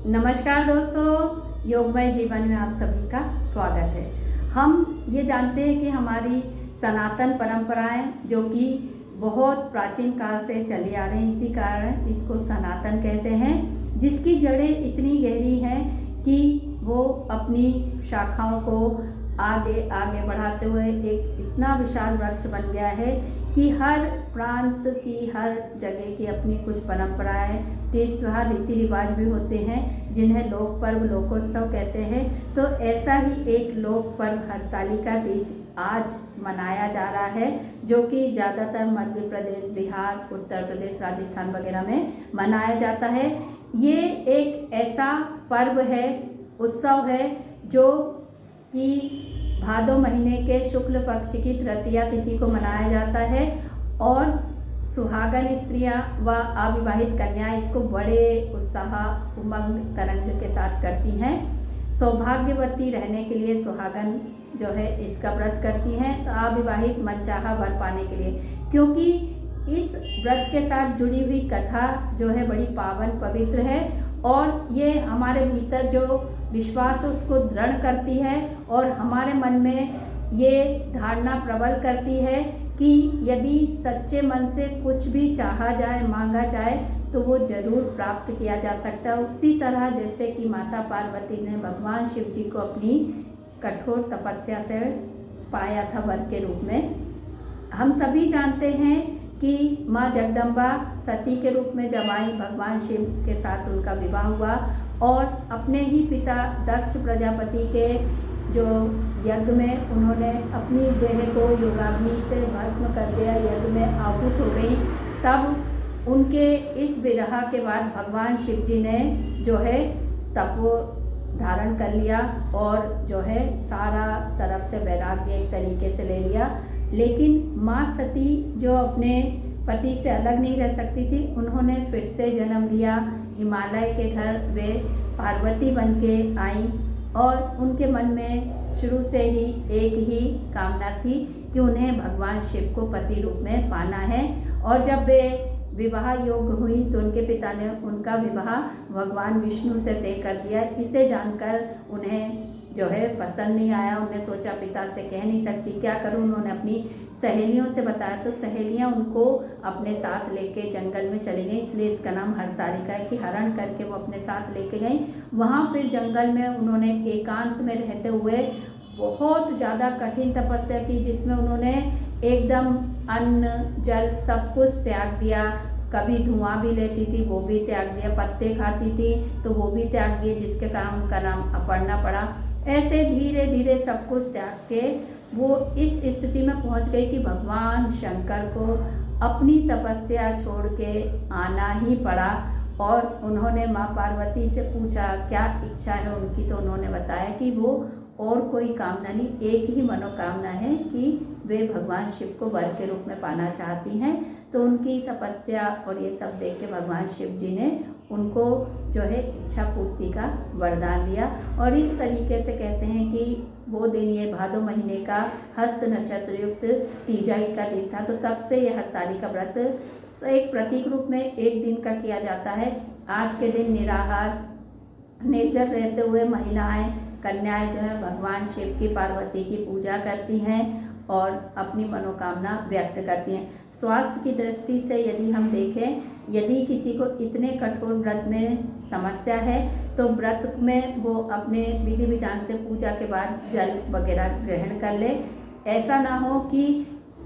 नमस्कार दोस्तों, योगमय जीवन में आप सभी का स्वागत है। हम ये जानते हैं कि हमारी सनातन परंपराएं जो कि बहुत प्राचीन काल से चली आ रही हैं, इसी कारण इसको सनातन कहते हैं, जिसकी जड़ें इतनी गहरी हैं कि वो अपनी शाखाओं को आगे आगे बढ़ाते हुए एक इतना विशाल वृक्ष बन गया है कि हर प्रांत की, हर जगह की अपनी कुछ परंपराएं, तीज त्योहार, रीति रिवाज भी होते हैं जिन्हें लोक पर्व, लोकोत्सव कहते हैं। तो ऐसा ही एक लोक पर्व हरतालिका तीज आज मनाया जा रहा है, जो कि ज़्यादातर मध्य प्रदेश, बिहार, उत्तर प्रदेश, राजस्थान वगैरह में मनाया जाता है। ये एक ऐसा पर्व है, उत्सव है, जो कि भादो महीने के शुक्ल पक्ष की तृतीया तिथि को मनाया जाता है और सुहागन स्त्रियां व अविवाहित कन्या इसको बड़े उत्साह, उमंग, तरंग के साथ करती हैं। सौभाग्यवती रहने के लिए सुहागन जो है इसका व्रत करती हैं, तो अविवाहित मनचाहा वर पाने के लिए, क्योंकि इस व्रत के साथ जुड़ी हुई कथा जो है बड़ी पावन पवित्र है और ये हमारे भीतर जो विश्वास उसको दृढ़ करती है और हमारे मन में ये धारणा प्रबल करती है कि यदि सच्चे मन से कुछ भी चाहा जाए, मांगा जाए, तो वो जरूर प्राप्त किया जा सकता है। उसी तरह जैसे कि माता पार्वती ने भगवान शिव जी को अपनी कठोर तपस्या से पाया था वर के रूप में। हम सभी जानते हैं कि माँ जगदम्बा सती के रूप में जब आई, भगवान शिव के साथ उनका विवाह हुआ और अपने ही पिता दक्ष प्रजापति के जो यज्ञ में उन्होंने अपनी देह को योगाग्नि से भस्म कर दिया, यज्ञ में आहुत हो गई। तब उनके इस विरह के बाद भगवान शिव जी ने जो है तपो धारण कर लिया और जो है सारा तरफ से वैराग्य एक तरीके से ले लिया। लेकिन माँ सती जो अपने पति से अलग नहीं रह सकती थी, उन्होंने फिर से जन्म लिया। हिमालय के घर वे पार्वती बन के आई और उनके मन में शुरू से ही एक ही कामना थी कि उन्हें भगवान शिव को पति रूप में पाना है। और जब वे विवाह योग्य हुई तो उनके पिता ने उनका विवाह भगवान विष्णु से तय कर दिया। इसे जानकर उन्हें जो है पसंद नहीं आया। उन्हें सोचा पिता से कह नहीं सकती, क्या करूं। उन्होंने अपनी सहेलियों से बताया तो सहेलियां उनको अपने साथ लेके जंगल में चली गई, इसलिए इसका नाम हरतालिका है कि हरण करके वो अपने साथ लेके गई। वहाँ फिर जंगल में उन्होंने एकांत में रहते हुए बहुत ज़्यादा कठिन तपस्या की, जिसमें उन्होंने एकदम अन्न, जल सब कुछ त्याग दिया। कभी धुआं भी लेती थी, वो भी त्याग दिया, पत्ते खाती थी तो वो भी त्याग दिए, जिसके कारण उनका नाम अपर्णा पड़ा। ऐसे धीरे धीरे सब कुछ त्याग के वो इस स्थिति में पहुंच गई कि भगवान शंकर को अपनी तपस्या छोड़ के आना ही पड़ा। और उन्होंने माँ पार्वती से पूछा क्या इच्छा है उनकी, तो उन्होंने बताया कि वो और कोई कामना नहीं, एक ही मनोकामना है कि वे भगवान शिव को वर के रूप में पाना चाहती हैं। तो उनकी तपस्या और ये सब देख के भगवान शिव जी ने उनको जो है इच्छा पूर्ति का वरदान दिया। और इस तरीके से कहते हैं कि वो दिन, ये भादो महीने का हस्त नक्षत्र युक्त तीजाई का दिन था, तो तब से ये हरतालिका व्रत एक प्रतीक रूप में एक दिन का किया जाता है। आज के दिन निराहार, निर्जल रहते हुए महिलाएं, कन्याएं जो है भगवान शिव की, पार्वती की पूजा करती हैं और अपनी मनोकामना व्यक्त करती हैं। स्वास्थ्य की दृष्टि से यदि हम देखें, यदि किसी को इतने कठोर व्रत में समस्या है तो व्रत में वो अपने विधि विधान से पूजा के बाद जल वगैरह ग्रहण कर ले। ऐसा ना हो कि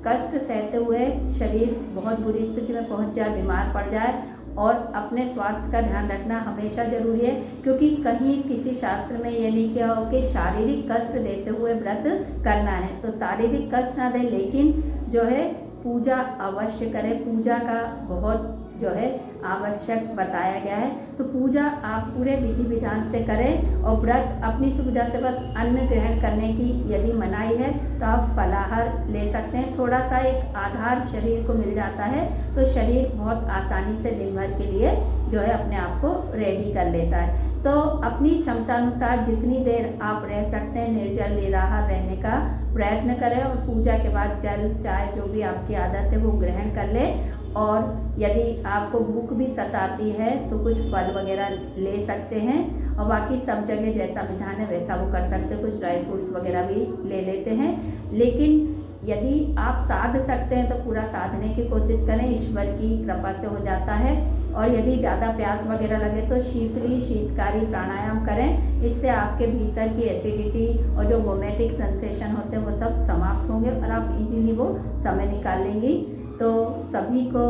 कष्ट सहते हुए शरीर बहुत बुरी स्थिति में पहुंच जाए, बीमार पड़ जाए। और अपने स्वास्थ्य का ध्यान रखना हमेशा जरूरी है, क्योंकि कहीं किसी शास्त्र में ये नहीं किया हो कि शारीरिक कष्ट देते हुए व्रत करना है। तो शारीरिक कष्ट ना दें, लेकिन जो है पूजा अवश्य करें। पूजा का बहुत जो है आवश्यक बताया गया है, तो पूजा आप पूरे विधि विधान से करें। और व्रत अपनी सुविधा से बस अन्न ग्रहण करने की यदि मनाही है तो आप फलाहार ले सकते हैं। थोड़ा सा एक आधार शरीर को मिल जाता है तो शरीर बहुत आसानी से दिन भर के लिए जो है अपने आप को रेडी कर लेता है। तो अपनी क्षमता अनुसार जितनी देर आप रह सकते हैं निर्जल निराहार रहने का प्रयत्न करें और पूजा के बाद जल, चाय, जो भी आपकी आदत है वो ग्रहण कर लें। और यदि आपको भूख भी सताती है तो कुछ फल वगैरह ले सकते हैं, और बाकी सब जगह जैसा विधान है वैसा वो कर सकते हैं, कुछ ड्राई फ्रूट्स वगैरह भी ले लेते हैं। लेकिन यदि आप साध सकते हैं तो पूरा साधने की कोशिश करें, ईश्वर की कृपा से हो जाता है। और यदि ज़्यादा प्यास वगैरह लगे तो शीतकारी प्राणायाम करें, इससे आपके भीतर की एसिडिटी और जो वोमेटिक सेंसेशन होते हैं वो सब समाप्त होंगे और आप इजीली वो समय निकाल लेंगी। तो सभी को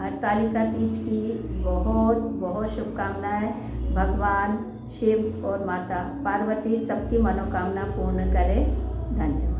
हरतालिका तीज की बहुत बहुत शुभकामनाएं। भगवान शिव और माता पार्वती सबकी मनोकामना पूर्ण करें। धन्यवाद।